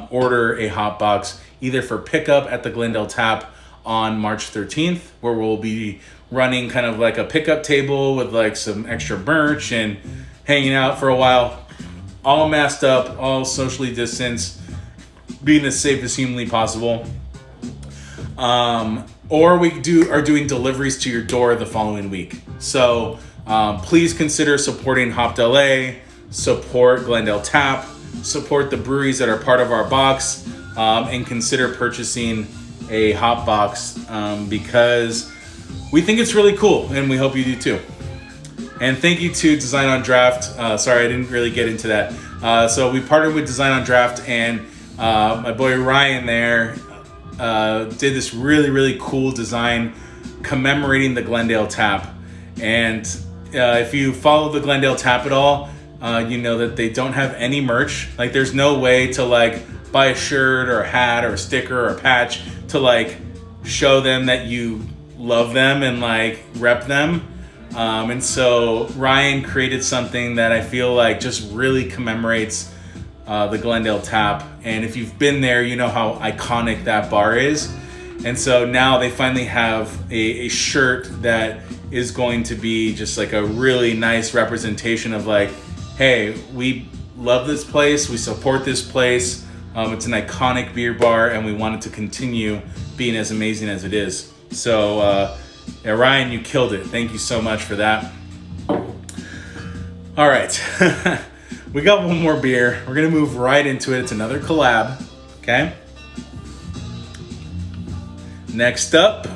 order a hopbox either for pickup at the Glendale Tap on March 13th, where we'll be running kind of like a pickup table with like some extra merch and hanging out for a while, all masked up, all socially distanced, being as safe as humanly possible. Or we are doing deliveries to your door the following week. So please consider supporting Hop LA, support Glendale Tap, support the breweries that are part of our box, and consider purchasing a hop box because we think it's really cool and we hope you do too. And thank you to Design on Draft. Sorry, I didn't really get into that. So we partnered with Design on Draft, and my boy Ryan there did this really, really cool design commemorating the Glendale Tap. And if you follow the Glendale Tap at all, you know that they don't have any merch. Like there's no way to like buy a shirt or a hat or a sticker or a patch to like show them that you love them and like rep them. And so Ryan created something that I feel like just really commemorates the Glendale Tap. And if you've been there, you know how iconic that bar is. And so now they finally have a shirt that is going to be just like a really nice representation of like, hey, we love this place, we support this place. It's an iconic beer bar and we want it to continue being as amazing as it is. So yeah, Ryan, you killed it. Thank you so much for that. All right. We got one more beer. We're going to move right into it. It's another collab. Okay. Next up,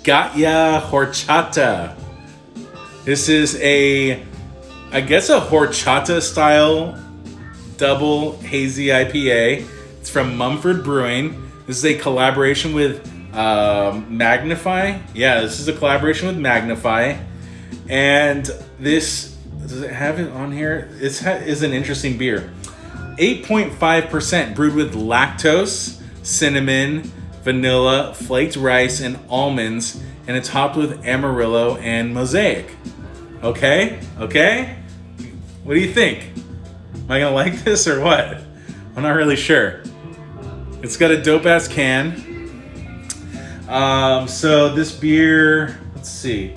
got ya Horchata. This is I guess a Horchata style double hazy IPA. It's from Mumford Brewing. This is a collaboration with Magnify. Yeah, this is a collaboration with Magnify. And this, does it have it on here? It is an interesting beer. 8.5% brewed with lactose, cinnamon, vanilla, flaked rice, and almonds. And it's hopped with Amarillo and Mosaic. Okay? What do you think? Am I gonna like this or what? I'm not really sure. It's got a dope-ass can. So this beer, let's see.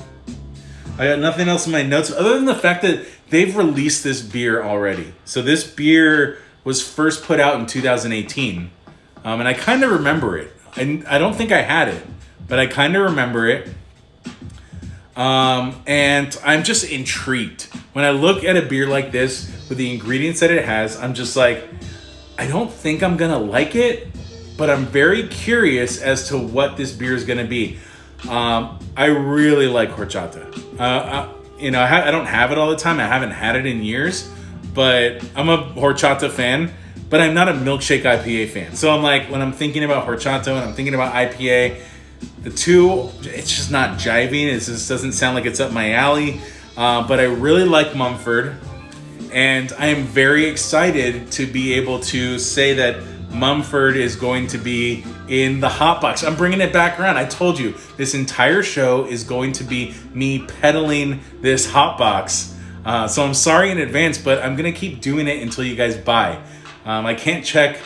I got nothing else in my notes other than the fact that they've released this beer already. So this beer was first put out in 2018. And I kind of remember it. I don't think I had it, but I kind of remember it. And I'm just intrigued. When I look at a beer like this with the ingredients that it has, I'm just like, I don't think I'm going to like it, but I'm very curious as to what this beer is going to be. I really like horchata. I don't have it all the time. I haven't had it in years, but I'm a horchata fan, but I'm not a milkshake IPA fan. So I'm like, when I'm thinking about horchata and I'm thinking about IPA, the two, it's just not jiving. It just doesn't sound like it's up my alley. But I really like Mumford, and I am very excited to be able to say that Mumford is going to be in the hot box. I'm bringing it back around. I told you this entire show is going to be me peddling this hot box. So I'm sorry in advance, but I'm going to keep doing it until you guys buy. I can't check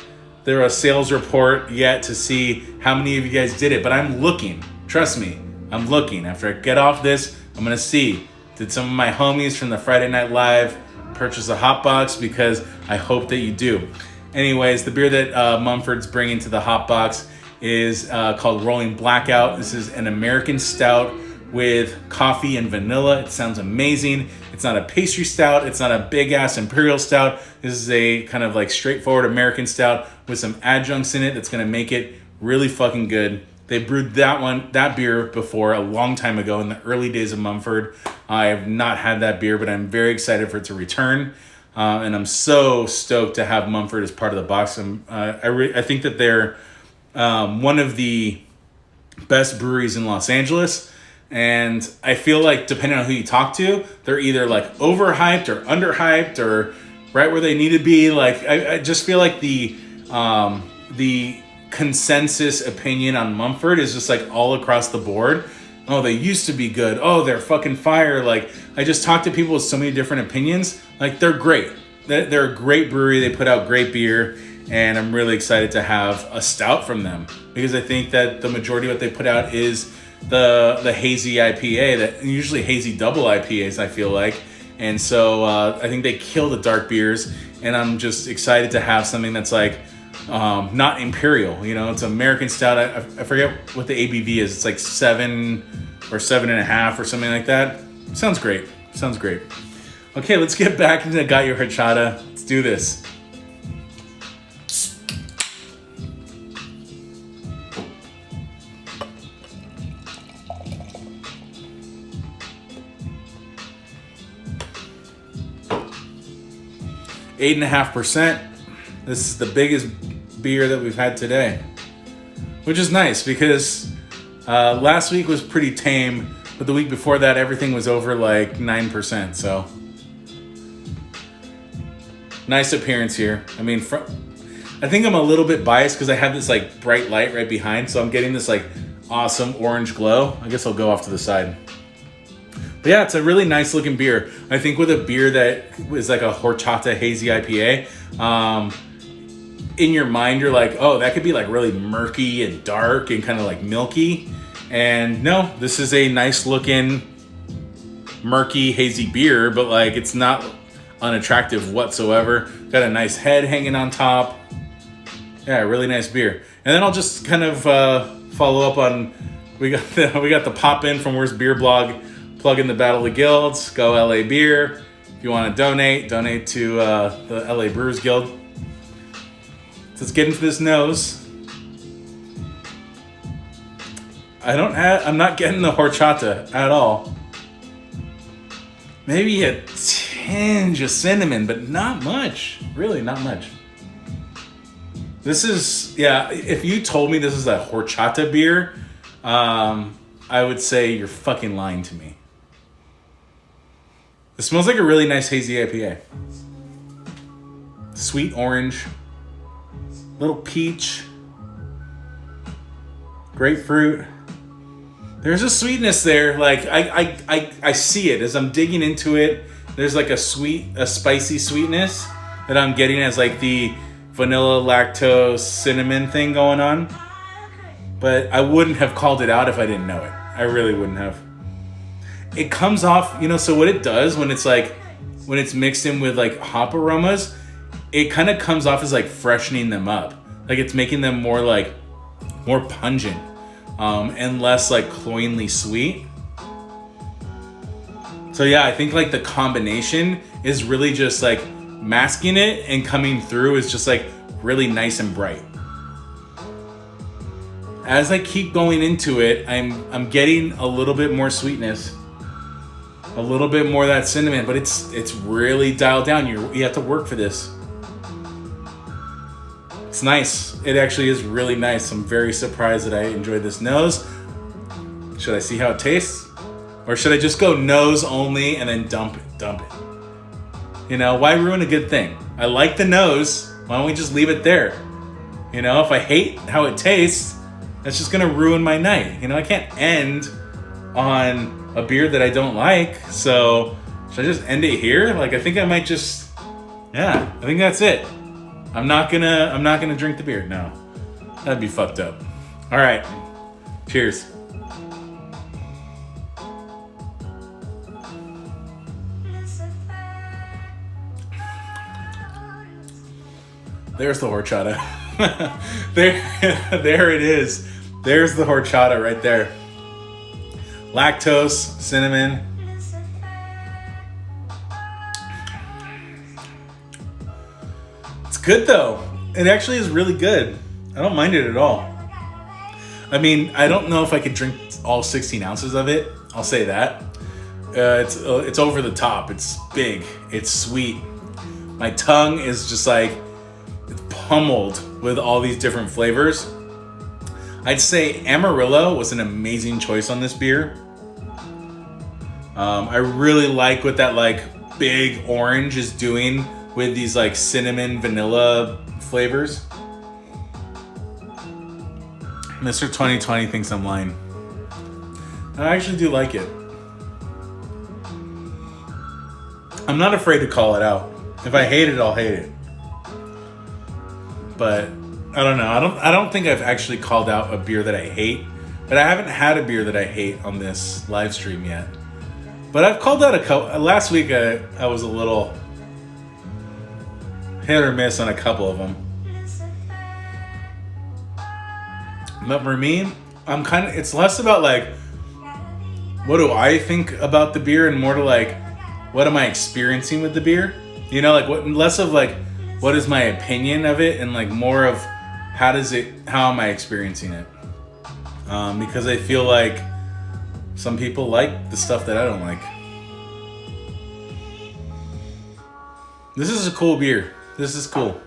their sales report yet to see how many of you guys did it, but I'm looking. Trust me, I'm looking. After I get off this, I'm going to see, did some of my homies from the Friday Night Live purchase a hot box? Because I hope that you do. Anyways, the beer that Mumford's bringing to the hot box is called Rolling Blackout. This is an American stout with coffee and vanilla. It sounds amazing. It's not a pastry stout. It's not a big ass imperial stout. This is a kind of like straightforward American stout with some adjuncts in it that's gonna make it really fucking good. They brewed that beer before a long time ago in the early days of Mumford. I have not had that beer, but I'm very excited for it to return. And I'm so stoked to have Mumford as part of the box. I think that they're one of the best breweries in Los Angeles. And I feel like depending on who you talk to, they're either like overhyped or underhyped or right where they need to be. Like I just feel like the consensus opinion on Mumford is just like all across the board. Oh, they used to be good. Oh, they're fucking fire. Like I just talked to people with so many different opinions. Like they're great. They're a great brewery. They put out great beer, and I'm really excited to have a stout from them because I think that the majority of what they put out is the hazy IPA, that usually hazy double IPAs, I feel like. And so I think they kill the dark beers, and I'm just excited to have something that's like not imperial, you know. It's American stout. I forget what the ABV is. It's like 7 or 7.5 or something like that. Sounds great. Okay, let's get back into Got Your Horchata. Let's do this. Eight and a half %. This is the biggest beer that we've had today, which is nice because last week was pretty tame, but the week before that everything was over like 9%. So nice appearance here. I mean, I think I'm a little bit biased because I have this like bright light right behind, so I'm getting this like awesome orange glow. I guess I'll go off to the side. But yeah, it's a really nice looking beer. I think with a beer that is like a horchata hazy IPA, in your mind you're like, oh, that could be like really murky and dark and kind of like milky. And no, this is a nice looking murky hazy beer, but like it's not unattractive whatsoever. Got a nice head hanging on top. Yeah, really nice beer. And then I'll just kind of follow up on, we got the pop in from Worst Beer Blog. Plug in the Battle of the Guilds, go LA Beer. If you want to donate to the LA Brewers Guild. So let's get into this nose. I'm not getting the horchata at all. Maybe a tinge of cinnamon, but not much. Really, not much. This is, yeah, if you told me this is a horchata beer, I would say you're fucking lying to me. It smells like a really nice hazy IPA. Sweet orange, little peach, grapefruit. There's a sweetness there. Like I see it as I'm digging into it. There's like a spicy sweetness that I'm getting as like the vanilla, lactose, cinnamon thing going on. But I wouldn't have called it out if I didn't know it. I really wouldn't have. It comes off, so what it does when it's mixed in with like hop aromas, it kind of comes off as like freshening them up. Like it's making them more pungent and less like cloyingly sweet. So yeah, I think like the combination is really just like masking it and coming through is just like really nice and bright. As I keep going into it, I'm getting a little bit more sweetness, a little bit more of that cinnamon, but it's really dialed down. You have to work for this. It's nice. It actually is really nice. I'm very surprised that I enjoyed this nose. Should I see how it tastes? Or should I just go nose only and then dump it? Why ruin a good thing? I like the nose. Why don't we just leave it there? If I hate how it tastes, that's just gonna ruin my night. I can't end on a beer that I don't like. So should I just end it here? Like I think I might just, I think that's it. I'm not gonna drink the beer. No, that'd be fucked up. All right, cheers. There's the horchata. there it is. There's the horchata right there. Lactose, cinnamon. It's good though. It actually is really good. I don't mind it at all. I mean, I don't know if I could drink all 16 ounces of it. I'll say that. It's over the top. It's big. It's sweet. My tongue is just like, it's pummeled with all these different flavors. I'd say Amarillo was an amazing choice on this beer. I really like what that like big orange is doing with these like cinnamon vanilla flavors. Mr. 2020 thinks I'm lying. I actually do like it. I'm not afraid to call it out. If I hate it, I'll hate it. But I don't know. I don't think I've actually called out a beer that I hate. But I haven't had a beer that I hate on this live stream yet. But I've called out a couple. Last week I was a little hit or miss on a couple of them. But for me, it's less about like, what do I think about the beer and more to like, what am I experiencing with the beer? Less of like, what is my opinion of it and like more of how am I experiencing it? Because I feel like some people like the stuff that I don't like. This is a cool beer. This is cool.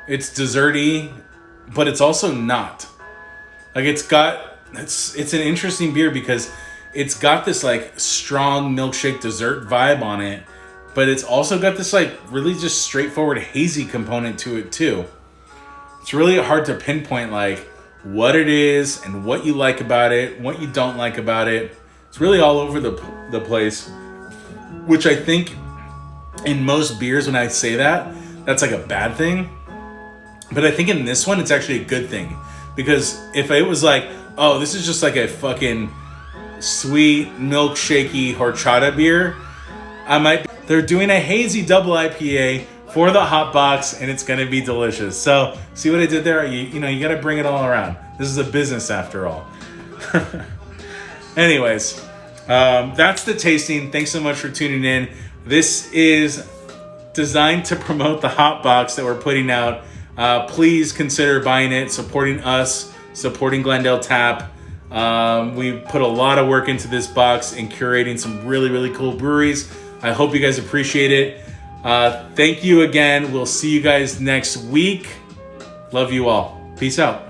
It's desserty, but it's also not. Like it's an interesting beer because it's got this like strong milkshake dessert vibe on it, but it's also got this like really just straightforward hazy component to it too. It's really hard to pinpoint like what it is and what you like about it, what you don't like about it. It's really all over the place, which I think in most beers when I say that, that's like a bad thing. But I think in this one, it's actually a good thing. Because if it was like, oh, this is just like a fucking sweet, milkshakey horchata beer, they're doing a hazy double IPA for the hot box, and it's gonna be delicious. So, see what I did there? You gotta bring it all around. This is a business after all. Anyways, that's the tasting. Thanks so much for tuning in. This is designed to promote the hot box that we're putting out. Please consider buying it, supporting us, supporting Glendale Tap. We put a lot of work into this box and curating some really, really cool breweries. I hope you guys appreciate it. Thank you again. We'll see you guys next week. Love you all. Peace out.